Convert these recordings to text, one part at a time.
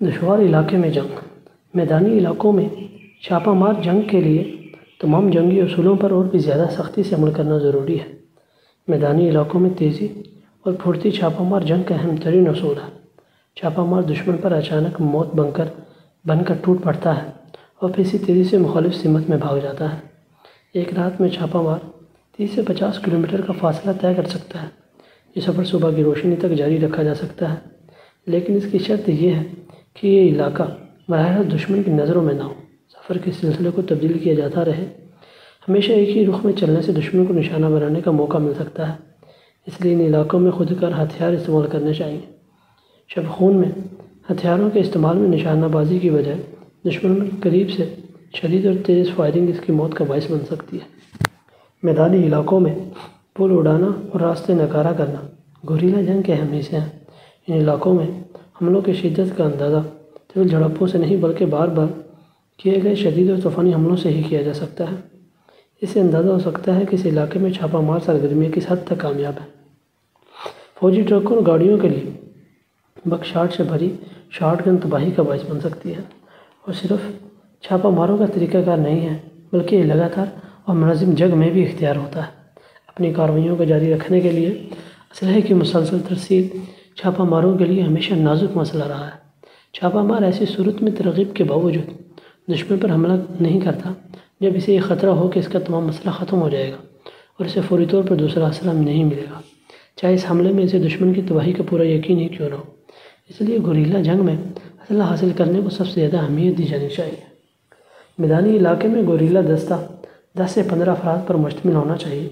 دشوار علاقے میں جنگ۔ میدانی علاقوں میں چھاپہ مار جنگ کے لیے تمام جنگی اصولوں پر اور بھی زیادہ سختی سے عمل کرنا ضروری ہے۔ میدانی علاقوں میں تیزی اور پھرتی چھاپہ مار جنگ کا اہم ترین اصول ہے۔ چھاپہ مار دشمن پر اچانک موت بن کر ٹوٹ پڑتا ہے اور پھر اسی تیزی سے مخالف سمت میں بھاگ جاتا ہے۔ ایک رات میں چھاپہ مار 30 سے 50 کلومیٹر کا فاصلہ طے کر سکتا ہے۔ یہ سفر صبح کی روشنی تک جاری رکھا جا سکتا ہے، لیکن اس کی شرط یہ ہے کہ یہ علاقہ براہ راست دشمن کی نظروں میں نہ ہو۔ سفر کے سلسلے کو تبدیل کیا جاتا رہے۔ ہمیشہ ایک ہی رخ میں چلنے سے دشمن کو نشانہ بنانے کا موقع مل سکتا ہے، اس لیے ان علاقوں میں خود کار ہتھیار استعمال کرنے چاہیے۔ شب خون میں ہتھیاروں کے استعمال میں نشانہ بازی کی بجائے دشمن کے قریب سے شدید اور تیز فائرنگ اس کی موت کا باعث بن سکتی ہے۔ میدانی علاقوں میں پل اڑانا اور راستے ناکارہ کرنا گوریلا جنگ کے اہم حصے ہیں۔ ان علاقوں میں حملوں کی شدت کا اندازہ طویل جھڑپوں سے نہیں بلکہ بار بار کیے گئے شدید اور طوفانی حملوں سے ہی کیا جا سکتا ہے۔ اس سے اندازہ ہو سکتا ہے کہ اس علاقے میں چھاپہ مار سرگرمیاں کس حد تک کامیاب ہیں۔ فوجی ٹرکوں اور گاڑیوں کے لیے بک شاٹ سے بھری شاٹ گن تباہی کا باعث بن سکتی ہے، اور صرف چھاپہ ماروں کا طریقہ کار نہیں ہے بلکہ یہ لگاتار اور منظم جنگ میں بھی اختیار ہوتا ہے۔ اپنی کارروائیوں کو جاری رکھنے کے لیے اسلحے کی مسلسل ترسیل چھاپہ ماروں کے لیے ہمیشہ نازک مسئلہ رہا ہے۔ چھاپہ مار ایسی صورت میں ترغیب کے باوجود دشمن پر حملہ نہیں کرتا جب اسے یہ خطرہ ہو کہ اس کا تمام مسئلہ ختم ہو جائے گا اور اسے فوری طور پر دوسرا اسلحہ نہیں ملے گا، چاہے اس حملے میں اسے دشمن کی تباہی کا پورا یقین ہی کیوں نہ ہو۔ اس لیے گوریلا جنگ میں اسلحہ حاصل کرنے کو سب سے زیادہ اہمیت دی جانی چاہیے۔ میدانی علاقے میں گوریلا دستہ 10 سے 15 افراد پر مشتمل ہونا چاہیے۔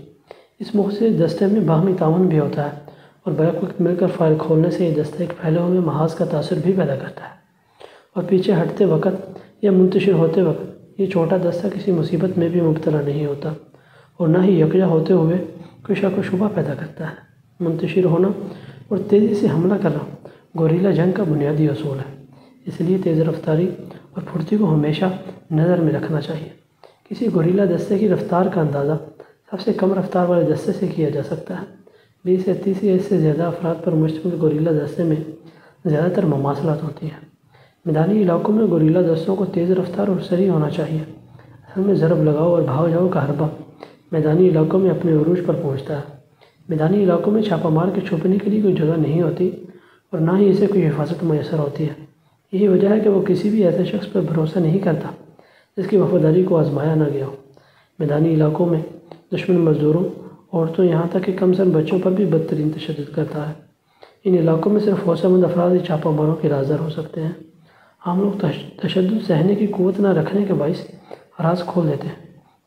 اس مختصر دستے میں باہمی تعاون بھی ہوتا ہے اور بیک وقت مل کر فائر کھولنے سے یہ دستہ ایک پھیلے ہوئے محاذ کا تاثر بھی پیدا کرتا ہے، اور پیچھے ہٹتے وقت یا منتشر ہوتے وقت یہ چھوٹا دستہ کسی مصیبت میں بھی مبتلا نہیں ہوتا اور نہ ہی یکجا ہوتے ہوئے کوئی شک و شبہ پیدا کرتا ہے۔ منتشر ہونا اور تیزی سے حملہ کرنا گوریلا جنگ کا بنیادی اصول ہے، اس لیے تیز رفتاری اور پھرتی کو ہمیشہ نظر میں رکھنا چاہیے۔ کسی گوریلا دستے کی رفتار کا اندازہ سب سے کم رفتار والے دستے سے کیا جا سکتا ہے۔ 20 سے 30 یا اس سے زیادہ افراد پر مشتمل گوریلا دستے میں زیادہ تر مماثلت ہوتی ہے۔ میدانی علاقوں میں گوریلا دستوں کو تیز رفتار اور سریع ہونا چاہیے۔ اصل میں ضرب لگاؤ اور بھاگ جاؤ کا حربہ میدانی علاقوں میں اپنے عروج پر پہنچتا ہے۔ میدانی علاقوں میں چھاپہ مار کے چھپنے کے لیے کوئی جگہ نہیں ہوتی اور نہ ہی اسے کوئی حفاظت میسر ہوتی ہے۔ یہی وجہ ہے کہ وہ کسی بھی ایسے شخص پر بھروسہ نہیں کرتا جس کی وفاداری کو آزمایا نہ گیا ہو۔ میدانی علاقوں میں دشمن مزدوروں، عورتوں، یہاں تک کہ کم سن بچوں پر بھی بدترین تشدد کرتا ہے۔ ان علاقوں میں صرف حوصلہ مند افراد ہی چھاپہ ماروں کے رازدار ہو سکتے ہیں۔ عام لوگ تشدد سہنے کی قوت نہ رکھنے کے باعث راز کھول دیتے ہیں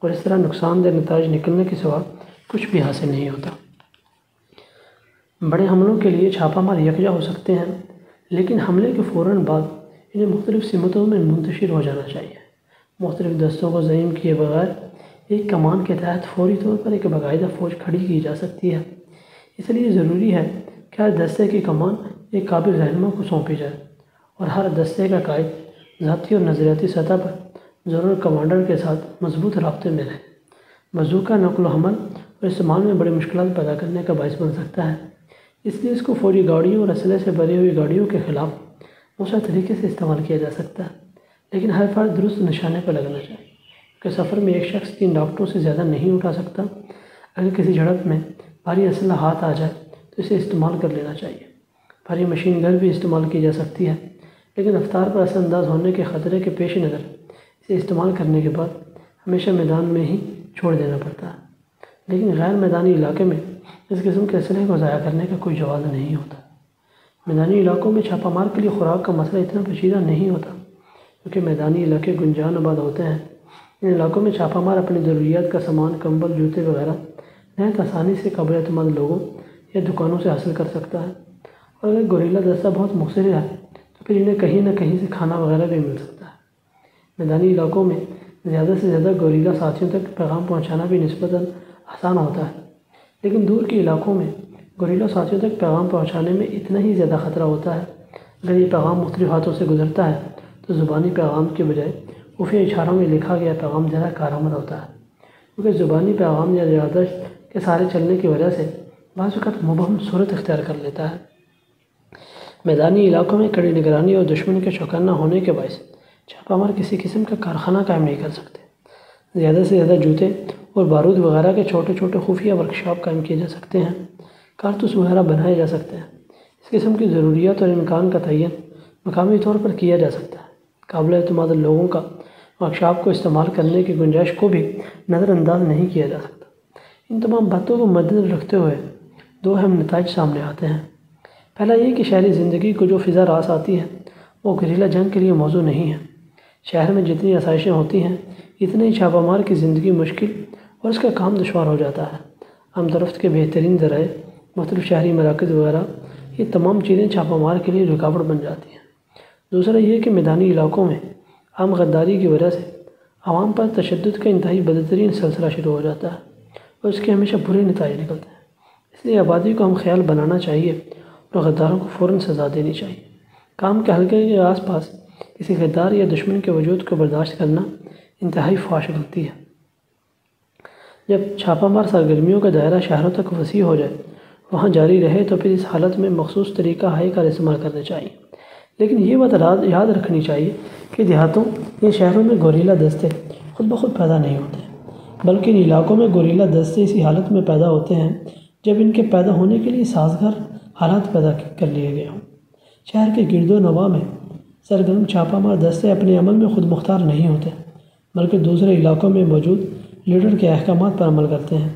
اور اس طرح نقصان دہ نتائج نکلنے کے سوا کچھ بھی حاصل نہیں ہوتا۔ بڑے حملوں کے لیے چھاپہ مار یکجا ہو سکتے ہیں، لیکن حملے کے فوراً بعد انہیں مختلف سمتوں میں منتشر ہو جانا چاہیے۔ مختلف دستوں کو ضعیف کیے بغیر ایک کمان کے تحت فوری طور پر ایک باقاعدہ فوج کھڑی کی جا سکتی ہے۔ اس لیے ضروری ہے کہ ہر دستے کی کمان ایک قابل رہنما کو سونپی جائے اور ہر دستے کا قائد ذاتی اور نظریاتی سطح پر ضرور کمانڈر کے ساتھ مضبوط رابطے میں رہے۔ بازوقہ نقل و حمل اور استعمال میں بڑی مشکلات پیدا کرنے کا باعث بن سکتا ہے، اس لیے اس کو فوجی گاڑیوں اور اسلحے سے بھری ہوئی گاڑیوں کے خلاف موثر طریقے سے استعمال کیا جا سکتا ہے، لیکن ہر فرد درست نشانے پر لگنا چاہیے کہ سفر میں ایک شخص 3 ڈاکٹروں سے زیادہ نہیں اٹھا سکتا۔ اگر کسی جھڑپ میں بھاری اسلحہ ہاتھ آ جائے تو اسے استعمال کر لینا چاہیے۔ بھاری مشین گن بھی استعمال کی جا سکتی ہے، لیکن رفتار پر اثر انداز ہونے کے خطرے کے پیش نظر اسے استعمال کرنے کے بعد ہمیشہ میدان میں ہی چھوڑ دینا پڑتا ہے۔ لیکن غیر میدانی علاقے میں اس قسم کے اسلحے کو ضائع کرنے کا کوئی جواز نہیں ہوتا۔ میدانی علاقوں میں چھاپہ مار کے لیے خوراک کا مسئلہ اتنا پیچیدہ نہیں ہوتا کیونکہ میدانی علاقے گنجان آباد ہوتے ہیں۔ ان علاقوں میں چھاپہ مار اپنی ضروریات کا سامان، کمبل، جوتے وغیرہ نہایت آسانی سے قابل اعتماد لوگوں یا دکانوں سے حاصل کر سکتا ہے، اور اگر گوریلا دستہ بہت مختصر ہے تو پھر انہیں کہیں نہ کہیں سے کھانا وغیرہ بھی مل سکتا ہے۔ میدانی علاقوں میں زیادہ سے زیادہ گوریلا ساتھیوں تک پیغام پہنچانا بھی نسبتاً آسان ہوتا ہے، لیکن دور کے علاقوں میں گوریلا ساتھیوں تک پیغام پہنچانے میں اتنا ہی زیادہ خطرہ ہوتا ہے۔ اگر یہ پیغام مختلف ہاتھوں سے گزرتا ہے تو زبانی پیغام کے بجائے خفیہ اشاروں میں لکھا گیا پیغام زیادہ کارآمد ہوتا ہے، کیونکہ زبانی پیغام یا یادداشت کے سارے چلنے کی وجہ سے بعض اوقات مبہم صورت اختیار کر لیتا ہے۔ میدانی علاقوں میں کڑی نگرانی اور دشمن کے چوکنا ہونے کے باعث چھاپہ مار کسی قسم کا کارخانہ قائم نہیں کر سکتے۔ زیادہ سے زیادہ جوتے اور بارود وغیرہ کے چھوٹے چھوٹے خفیہ ورکشاپ قائم کیے جا سکتے ہیں، کارتوس وغیرہ بنائے جا سکتے ہیں۔ اس قسم کی ضروریات اور امکان کا تعین مقامی طور پر کیا جا سکتا ہے۔ قابل اعتماد لوگوں کا ورکشاپ کو استعمال کرنے کی گنجائش کو بھی نظر انداز نہیں کیا جا سکتا۔ ان تمام باتوں کو مدنظر رکھتے ہوئے دو اہم نتائج سامنے آتے ہیں۔ پہلا یہ کہ شہری زندگی کو جو فضا راس آتی ہے وہ گریلا جنگ کے لیے موزوں نہیں ہے۔ شہر میں جتنی آسائشیں ہوتی ہیں اتنے ہی چھاپہ مار کی زندگی مشکل اور اس کا کام دشوار ہو جاتا ہے۔ آمد و رفت کے بہترین ذرائع، مختلف شہری مراکز وغیرہ، یہ تمام چیزیں چھاپہ مار کے لیے رکاوٹ بن جاتی ہیں۔ دوسرا یہ کہ میدانی علاقوں میں عام غداری کی وجہ سے عوام پر تشدد کا انتہائی بدترین سلسلہ شروع ہو جاتا ہے اور اس کے ہمیشہ برے نتائج نکلتے ہیں۔ اس لیے آبادی کو ہم خیال بنانا چاہیے اور غداروں کو فوراً سزا دینی چاہیے۔ کام کے حلقے کے آس پاس کسی غدار یا دشمن کے وجود کو برداشت کرنا انتہائی فحش غلطی ہے۔ جب چھاپہ مار سرگرمیوں کا دائرہ شہروں تک وسیع ہو جائے وہاں جاری رہے تو پھر اس حالت میں مخصوص طریقہ ہائے کا استعمال کرنا چاہیے۔ لیکن یہ بات یاد رکھنی چاہیے کہ دیہاتوں یا شہروں میں گوریلا دستے خود بخود پیدا نہیں ہوتے، بلکہ ان علاقوں میں گوریلا دستے اسی حالت میں پیدا ہوتے ہیں جب ان کے پیدا ہونے کے لیے سازگار حالات پیدا کر لیے گئے ہوں۔ شہر کے گرد و نواح میں سرگرم چھاپہ مار دستے اپنے عمل میں خود مختار نہیں ہوتے، بلکہ دوسرے علاقوں میں موجود لیڈر کے احکامات پر عمل کرتے ہیں۔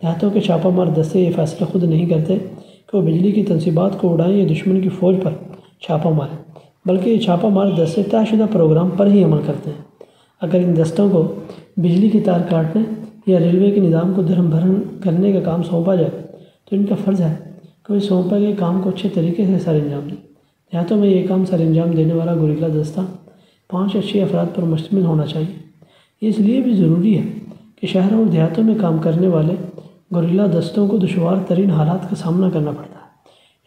دیہاتوں کے چھاپہ مار دستے یہ فیصلہ خود نہیں کرتے کہ وہ بجلی کی تنصیبات کو اڑائیں یا دشمن کی فوج پر چھاپہ ماریں، بلکہ یہ چھاپہ مار دستے طے شدہ پروگرام پر ہی عمل کرتے ہیں۔ اگر ان دستوں کو بجلی کی تار کاٹنے یا ریلوے کے نظام کو دھرم بھرن کرنے کا کام سونپا جائے تو ان کا فرض ہے کہ وہ سونپے گئے کام کو اچھے طریقے سے سر انجام دیں۔ دیہاتوں میں یہ کام سر انجام دینے والا گوریلا دستہ 5 یا 6 افراد پر مشتمل ہونا چاہیے۔ یہ اس لیے بھی ضروری ہے کہ شہروں اور دیہاتوں میں کام کرنے والے گوریلا دستوں کو دشوار ترین حالات کا سامنا کرنا پڑتا ہے۔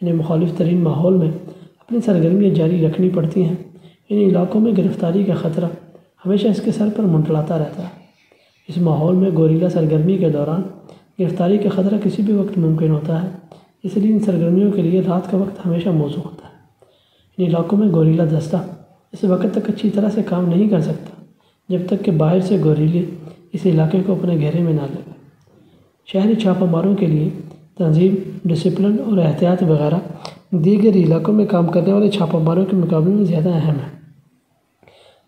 انہیں مخالف ترین ماحول میں اپنی سرگرمیاں جاری رکھنی پڑتی ہیں۔ ان علاقوں میں گرفتاری کا خطرہ ہمیشہ اس کے سر پر منڈلاتا رہتا ہے۔ اس ماحول میں گوریلا سرگرمی کے دوران گرفتاری کا خطرہ کسی بھی وقت ممکن ہوتا ہے، اس لیے ان سرگرمیوں کے لیے رات کا وقت ہمیشہ موزوں ہوتا ہے۔ ان علاقوں میں گوریلا دستہ اس وقت تک اچھی طرح سے کام نہیں کر سکتا جب تک کہ باہر سے گوریلے اس علاقے کو اپنے گھیرے میں نہ لے۔ شہری چھاپہ ماروں کے لیے تنظیم، ڈسپلن اور احتیاط وغیرہ دیگر علاقوں میں کام کرنے والے چھاپہ ماروں کے مقابلے میں زیادہ اہم ہے۔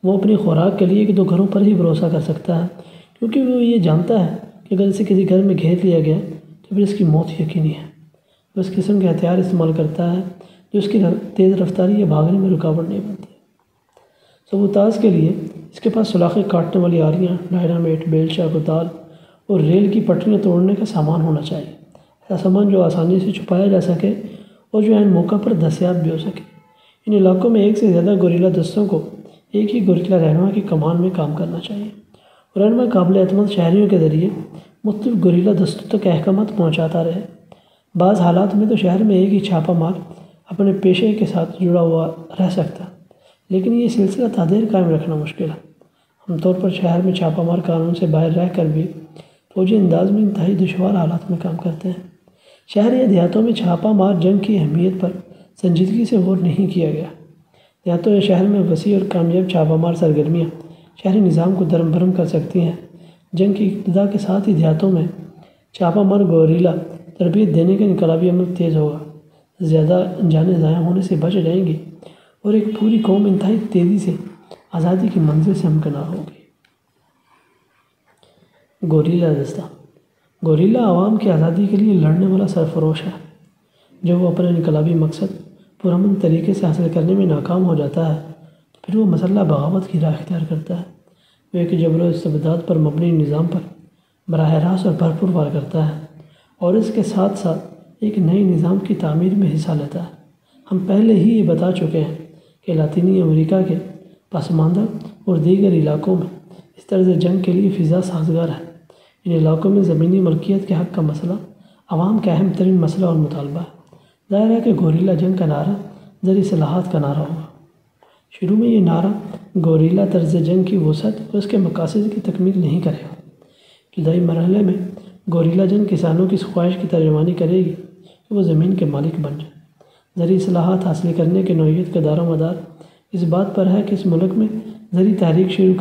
وہ اپنی خوراک کے لیے 1-2 گھروں پر ہی بھروسہ کر سکتا ہے، کیونکہ وہ یہ جانتا ہے کہ اگر اسے کسی گھر میں گھیر لیا گیا تو پھر اس کی موت یقینی ہے۔ وہ اس قسم کے ہتھیار استعمال کرتا ہے جو اس کی تیز رفتاری یا بھاگنے میں رکاوٹ نہیں بنتے۔ سبوتاژ کے لیے اس کے پاس سلاخیں کاٹنے والی آریاں، ڈائنامیٹ، بیلچہ، کدال اور ریل کی پٹریاں توڑنے کا سامان ہونا چاہیے، ایسا سامان جو آسانی سے چھپایا جا سکے اور جو عین موقع پر دستیاب بھی ہو سکے۔ ان علاقوں میں ایک سے زیادہ گوریلا دستوں کو ایک ہی گوریلا رہنما کی کمان میں کام کرنا چاہیے۔ رہنما قابل اعتماد شہریوں کے ذریعے مختلف گوریلا دستوں تک احکامات پہنچاتا رہے۔ بعض حالات میں تو شہر میں ایک ہی چھاپہ مار اپنے پیشے کے ساتھ جڑا ہوا رہ سکتا، لیکن یہ سلسلہ تادیر قائم رکھنا مشکل ہے۔ عام طور پر شہر میں چھاپہ مار قانون سے باہر رہ کر بھی فوجی انداز میں انتہائی دشوار حالات میں کام کرتے ہیں۔ شہر یا دیہاتوں میں چھاپہ مار جنگ کی اہمیت پر سنجیدگی سے غور نہیں کیا گیا۔ دیہاتوں یا شہر میں وسیع اور کامیاب چھاپہ مار سرگرمیاں شہری نظام کو درم بھرم کر سکتی ہیں۔ جنگ کی ابتدا کے ساتھ ہی دیہاتوں میں چھاپہ مار گوریلا تربیت دینے کا انقلابی عمل تیز ہوگا، زیادہ جانیں ضائع ہونے سے بچ جائیں گی اور ایک پوری قوم انتہائی تیزی سے آزادی کی منزل سے ہمکنار ہوگی۔ گوریلا دستہ گوریلا عوام کی آزادی کے لیے لڑنے والا سرفروش ہے۔ جب وہ اپنے انقلابی مقصد پرامن طریقے سے حاصل کرنے میں ناکام ہو جاتا ہے تو پھر وہ مسلح بغاوت کی راہ اختیار کرتا ہے۔ وہ ایک جبر و استبداد پر مبنی نظام پر براہ راست اور بھرپور وار کرتا ہے اور اس کے ساتھ ساتھ ایک نئے نظام کی تعمیر میں حصہ لیتا ہے۔ ہم پہلے ہی یہ بتا چکے ہیں کہ لاطینی امریکہ کے پسماندہ اور دیگر علاقوں میں اس طرز جنگ کے لیے فضا سازگار ہے۔ ان علاقوں میں زمینی ملکیت کے حق کا مسئلہ عوام کا اہم ترین مسئلہ اور مطالبہ ہے۔ ظاہر ہے کہ گوریلا جنگ کا نعرہ زرعی اصلاحات کا نعرہ ہوگا۔ شروع میں یہ نعرہ گوریلا طرز جنگ کی وسعت اور اس کے مقاصد کی تکمیل نہیں کرے گا۔ ابتدائی مرحلے میں گوریلا جنگ کسانوں کی خواہش کی ترجمانی کرے گی کہ وہ زمین کے مالک بن جائیں۔ زرعی اصلاحات حاصل کرنے کی نوعیت کا دار و مدار اس بات پر ہے کہ اس ملک میں زرعی تحریک شروع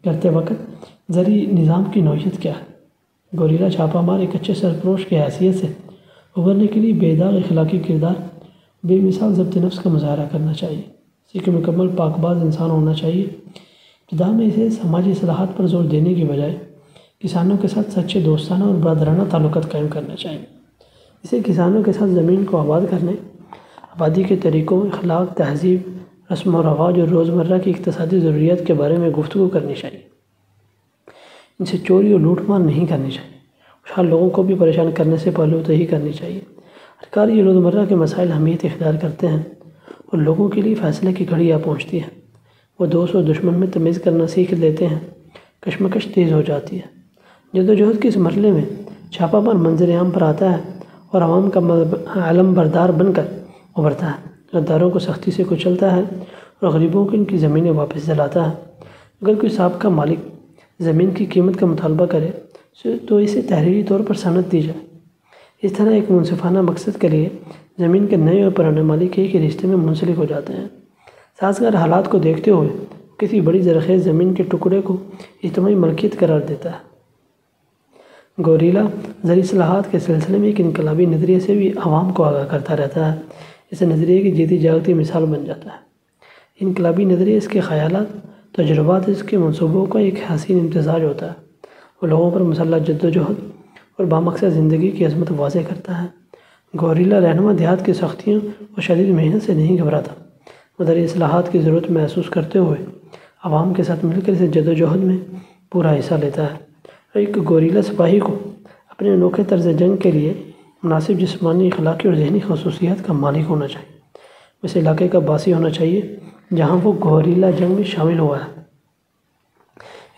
کرتے وقت زرعی نظام کی نوعیت کیا ہے۔ گوریلا چھاپہ مار ایک اچھے سرپروش کی حیثیت سے ابھرنے کے لیے بے داغ اخلاقی کردار، بے مثال ضبط نفس کا مظاہرہ کرنا چاہیے۔ اسی کے مکمل پاک باز انسان ہونا چاہیے۔ ابتدا میں اسے سماجی اصلاحات پر زور دینے کی بجائے کسانوں کے ساتھ سچے دوستانہ اور برادرانہ تعلقات قائم کرنا چاہیے۔ اسے کسانوں کے ساتھ زمین کو آباد کرنے، آبادی کے طریقوں، اخلاق، تہذیب، رسم و رواج اور روزمرہ کی اقتصادی ضروریات کے بارے میں گفتگو کرنی چاہیے۔ ان سے چوری اور لوٹ مار نہیں کرنی چاہیے۔ خوشحال لوگوں کو بھی پریشان کرنے سے پہلوتہی کرنی چاہیے۔ سرکار یہ روزمرہ کے مسائل اہمیت اختیار کرتے ہیں اور لوگوں کے لیے فیصلے کی گھڑی آ پہنچتی ہے۔ وہ دوست اور دشمن میں تمیز کرنا سیکھ لیتے ہیں۔ کشمکش تیز ہو جاتی ہے۔ جدوجہد کے اس مرحلے میں چھاپہ مار منظر عام پر آتا ہے اور عوام کا علم بردار بن کر ابھرتا ہے۔ غداروں کو سختی سے کچلتا ہے اور غریبوں کو ان کی زمینیں واپس دلاتا ہے۔ اگر کوئی سابقہ مالک زمین کی قیمت کا مطالبہ کرے تو اسے تحریری طور پر سند دی جائے۔ اس طرح ایک منصفانہ مقصد کے لیے زمین کے نئے اور پرانے مالک ایک ہی رشتے میں منسلک ہو جاتے ہیں۔ سازگار حالات کو دیکھتے ہوئے کسی بڑی زرخیز زمین کے ٹکڑے کو اجتماعی ملکیت قرار دیتا ہے۔ گوریلا زرعی اصلاحات کے سلسلے میں ایک انقلابی نظریے سے بھی عوام کو آگاہ کرتا رہتا ہے۔ اس نظریے کی جیتی جاگتی مثال بن جاتا ہے۔ انقلابی نظریہ اس کے خیالات، تجربات، اس کے منصوبوں کا ایک حسین امتزاج ہوتا ہے۔ وہ لوگوں پر مسلح جدوجہد اور بامقصد زندگی کی عظمت واضح کرتا ہے۔ گوریلا رہنما دیہات کی سختیوں اور شدید محنت سے نہیں گھبراتا۔ وہ زرعی اصلاحات کی ضرورت محسوس کرتے ہوئے عوام کے ساتھ مل کر اس جدوجہد میں پورا حصہ لیتا ہے۔ ایک گوریلا سپاہی کو اپنے انوکھے طرز جنگ کے لیے مناسب جسمانی، اخلاقی اور ذہنی خصوصیات کا مالک ہونا چاہیے۔ اس علاقے کا باسی ہونا چاہیے جہاں وہ گوریلا جنگ میں شامل ہوا ہے۔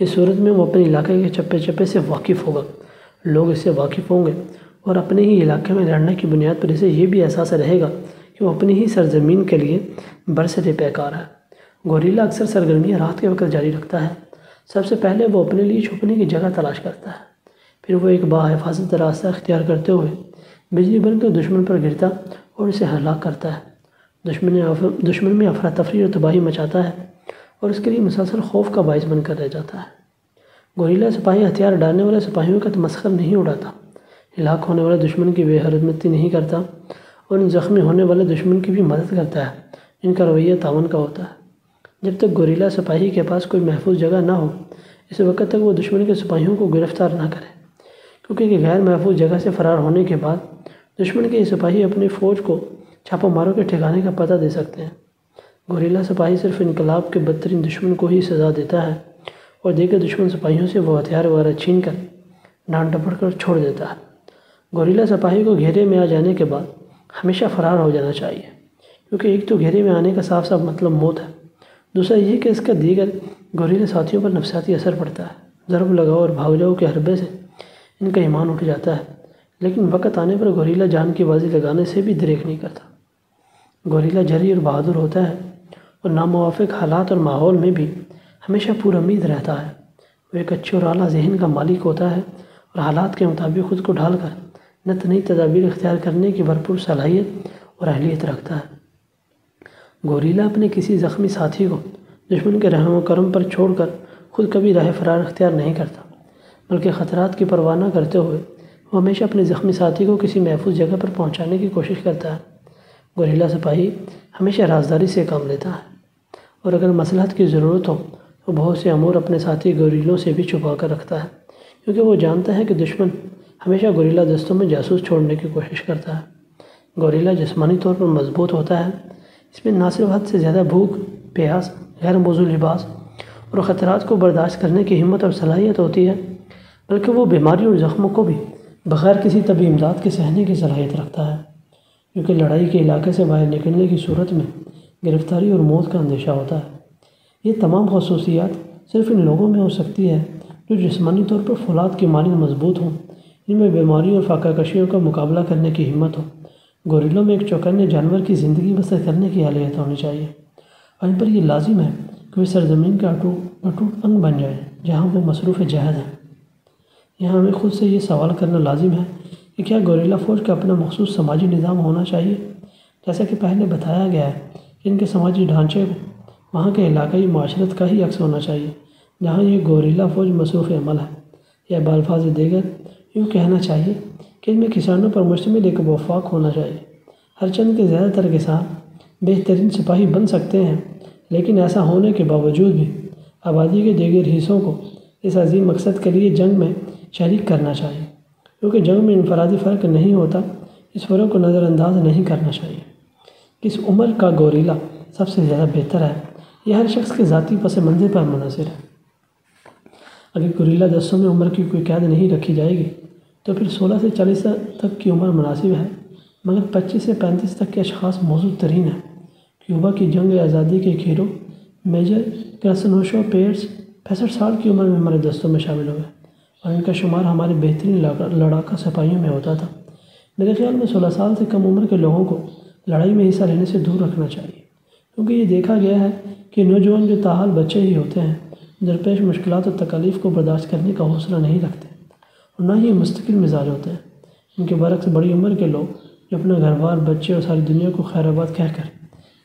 اس صورت میں وہ اپنے علاقے کے چپے چپے سے واقف ہوگا، لوگ اس سے واقف ہوں گے اور اپنے ہی علاقے میں لڑنے کی بنیاد پر اسے یہ بھی احساس رہے گا کہ وہ اپنی ہی سرزمین کے لیے برسر پیکار ہے۔ گوریلا اکثر سرگرمیاں رات کے وقت جاری رکھتا ہے۔ سب سے پہلے وہ اپنے لیے چھپنے کی جگہ تلاش کرتا ہے، پھر وہ ایک باحفاظت راستہ اختیار کرتے ہوئے بجلی بن کر دشمن پر گرتا اور اسے ہلاک کرتا ہے۔ دشمن میں افراتفری اور تباہی مچاتا ہے اور اس کے لیے مسلسل خوف کا باعث بن کر رہ جاتا ہے۔ گوریلا سپاہی ہتھیار ڈالنے والے سپاہیوں کا تمسخر نہیں اڑاتا، ہلاک ہونے والے دشمن کی بے حرمتی نہیں کرتا اور ان زخمی ہونے والے دشمن کی بھی مدد کرتا ہے جن کا رویہ تعاون کا ہوتا ہے۔ جب تک گوریلا سپاہی کے پاس کوئی محفوظ جگہ نہ ہو، اس وقت تک وہ دشمن کے سپاہیوں کو گرفتار نہ کرے، کیونکہ غیر محفوظ جگہ سے فرار ہونے کے بعد دشمن کے سپاہی اپنی فوج کو چھاپہ ماروں کے ٹھکانے کا پتہ دے سکتے ہیں۔ گوریلا سپاہی صرف انقلاب کے بدترین دشمن کو ہی سزا دیتا ہے اور دیگر دشمن سپاہیوں سے وہ ہتھیار وغیرہ چھین کر ڈانٹ ڈپٹ کر چھوڑ دیتا ہے۔ گوریلا سپاہی کو گھیرے میں آ جانے کے بعد ہمیشہ فرار ہو جانا چاہیے، کیونکہ ایک تو گھیرے میں آنے کا صاف صاف مطلب موت ہے، دوسرا یہ کہ اس کا دیگر گوریلا ساتھیوں پر نفسیاتی اثر پڑتا ہے۔ ضرب لگاؤ اور بھاگ جاؤ کے حربے سے ان کا ایمان اٹھ جاتا ہے، لیکن وقت آنے پر گوریلا جان کی بازی لگانے سے بھی دریغ نہیں کرتا۔ گوریلا جری اور بہادر ہوتا ہے اور ناموافق حالات اور ماحول میں بھی ہمیشہ پر امید رہتا ہے۔ وہ ایک اچھے اور اعلیٰ ذہن کا مالک ہوتا ہے اور حالات کے مطابق خود کو ڈھال کر نت نئی تدابیر اختیار کرنے کی بھرپور صلاحیت اور اہلیت رکھتا ہے۔ گوریلا اپنے کسی زخمی ساتھی کو دشمن کے رحم و کرم پر چھوڑ کر خود کبھی راہ فرار اختیار نہیں کرتا، بلکہ خطرات کی پرواہ نہ کرتے ہوئے وہ ہمیشہ اپنے زخمی ساتھی کو کسی محفوظ جگہ پر پہنچانے کی کوشش کرتا ہے۔ گوریلا سپاہی ہمیشہ رازداری سے کام لیتا ہے اور اگر مصلحت کی ضرورت ہو تو بہت سے امور اپنے ساتھی گوریلوں سے بھی چھپا کر رکھتا ہے، کیونکہ وہ جانتا ہے کہ دشمن ہمیشہ گوریلا دستوں میں جاسوس چھوڑنے کی کوشش کرتا ہے۔ گوریلا جسمانی طور پر مضبوط ہوتا ہے، اس میں نہ صرف حد سے زیادہ بھوک، پیاس، غیر موزوں لباس اور خطرات کو برداشت کرنے کی ہمت اور صلاحیت ہوتی ہے، بلکہ وہ بیماری اور زخموں کو بھی بغیر کسی طبی امداد کے سہنے کی صلاحیت رکھتا ہے، کیونکہ لڑائی کے علاقے سے باہر نکلنے کی صورت میں گرفتاری اور موت کا اندیشہ ہوتا ہے۔ یہ تمام خصوصیات صرف ان لوگوں میں ہو سکتی ہے جو جسمانی طور پر فولاد کی مانند مضبوط ہوں، ان میں بیماری اور فاقہ کشیوں کا مقابلہ کرنے کی ہمت ہو۔ گوریلوں میں ایک چوکنے جانور کی زندگی بسر کرنے کی اہلیت ہونی چاہیے، اور ان پر یہ لازم ہے کہ وہ سرزمین کا اٹوٹ انگ بن جائے جہاں وہ مصروف جہد ہیں۔ یہاں ہمیں خود سے یہ سوال کرنا لازم ہے کہ کیا گوریلا فوج کا اپنا مخصوص سماجی نظام ہونا چاہیے جیسا کہ پہلے بتایا گیا ہے کہ ان کے سماجی ڈھانچے کو وہاں کے علاقائی معاشرت کا ہی عکس ہونا چاہیے، جہاں یہ گوریلا فوج مصروف عمل ہے، یا بالفاظ دیگر یوں کہنا چاہیے کہ ان میں کسانوں پر مشتمل ایک وفاق ہونا چاہیے۔ ہر چند کے زیادہ تر کسان بہترین سپاہی بن سکتے ہیں، لیکن ایسا ہونے کے باوجود بھی آبادی کے دیگر حصوں کو اس عظیم مقصد کے لیے جنگ میں شریک کرنا چاہیے، کیونکہ جنگ میں انفرادی فرق نہیں ہوتا، اس فرق کو نظر انداز نہیں کرنا چاہیے۔ کس عمر کا گوریلا سب سے زیادہ بہتر ہے، یہ ہر شخص کے ذاتی پس منظر پر منحصر ہے۔ اگر گوریلا دستوں میں عمر کی کوئی قید نہیں رکھی جائے گی تو پھر 16 سے 40 تک کی عمر مناسب ہے، مگر 25 سے 35 تک کے اشخاص موزوں ترین ہیں۔ کیوبا کی جنگ آزادی کے ہیرو میجر کرسنوشو پیئرس 65 سال کی عمر میں ہمارے دستوں میں شامل ہوئے، اور ان کا شمار ہمارے بہترین لڑاکا سپاہیوں میں ہوتا تھا۔ میرے خیال میں 16 سال سے کم عمر کے لوگوں کو لڑائی میں حصہ لینے سے دور رکھنا چاہیے، کیونکہ یہ دیکھا گیا ہے کہ نوجوان جو تاحال بچے ہی ہوتے ہیں، درپیش مشکلات اور تکالیف کو برداشت کرنے کا حوصلہ نہیں رکھتے، اور نہ ہی مستقل مزاج ہوتے ہیں۔ ان کے برعکس بڑی عمر کے لوگ جو اپنا گھر بار، بچے اور ساری دنیا کو خیر آباد کہہ کر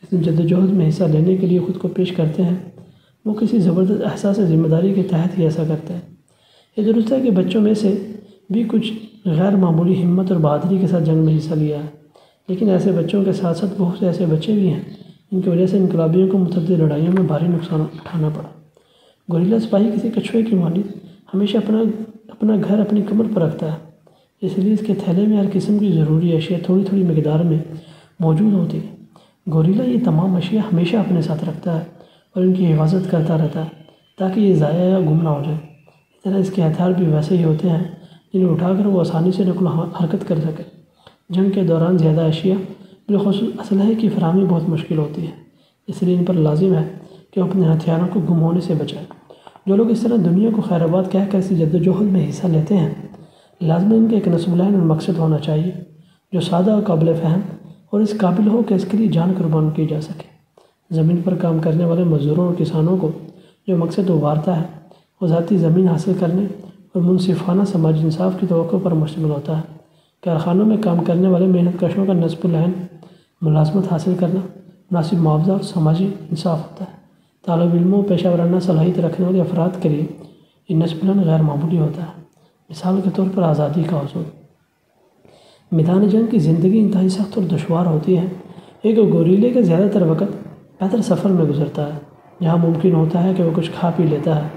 اس جدوجہد میں حصہ لینے کے لیے خود کو پیش کرتے ہیں، وہ کسی زبردست احساس ذمہ داری کے تحت ہی ایسا کرتے ہیں۔ یہ درست ہے کہ بچوں میں سے بھی کچھ غیر معمولی ہمت اور بہادری کے ساتھ جنگ میں حصہ لیا ہے، لیکن ایسے بچوں کے ساتھ ساتھ بہت سے ایسے بچے بھی ہیں جن کی وجہ سے انقلابیوں کو متعدد لڑائیوں میں بھاری نقصان اٹھانا پڑا۔ گوریلا سپاہی کسی کچھوے کی مانند ہمیشہ اپنا گھر اپنی کمر پر رکھتا ہے، اس لیے اس کے تھیلے میں ہر قسم کی ضروری اشیاء تھوڑی تھوڑی مقدار میں موجود ہوتی ہے۔ گوریلا یہ تمام اشیاء ہمیشہ اپنے ساتھ رکھتا ہے اور ان کی حفاظت کرتا رہتا ہے تاکہ یہ ضائع یا گم نہ ہو جائے۔ اس طرح اس کے ہتھیار بھی ویسے ہی ہوتے ہیں جنہیں اٹھا کر وہ آسانی سے نقل و حرکت کر سکے۔ جنگ کے دوران زیادہ اشیاء بالخصوص اسلحے کی فراہمی بہت مشکل ہوتی ہے، اس لیے ان پر لازم ہے کہ وہ اپنے ہتھیاروں کو گم ہونے سے بچائیں۔ جو لوگ اس طرح دنیا کو خیر آباد کہہ کر اس جدوجہد میں حصہ لیتے ہیں، لازماً ان کا ایک نصب العین اور مقصد ہونا چاہیے جو سادہ اور قابل فہم اور اس قابل ہو کہ اس کے لیے جان قربان کی جا سکے۔ زمین پر کام کرنے والے مزدوروں اور کسانوں کو جو مقصد ابھارتا ہے وہ ذاتی زمین حاصل کرنے اور منصفانہ سماجی انصاف کی توقع پر مشتمل ہوتا ہے۔ کارخانوں میں کام کرنے والے محنت کشوں کا نصب العین ملازمت حاصل کرنا، مناسب معاوضہ اور سماجی انصاف ہوتا ہے۔ طالب علموں، پیشہ ورانہ صلاحیت رکھنے والے افراد کے لیے یہ نصب العین غیر معمولی ہوتا ہے۔ مثال کے طور پر آزادی کا حصول۔ میدان جنگ کی زندگی انتہائی سخت اور دشوار ہوتی ہے۔ ایک گوریلے کا زیادہ تر وقت پیدل سفر میں گزرتا ہے، جہاں ممکن ہوتا ہے کہ وہ کچھ کھا پی لیتا ہے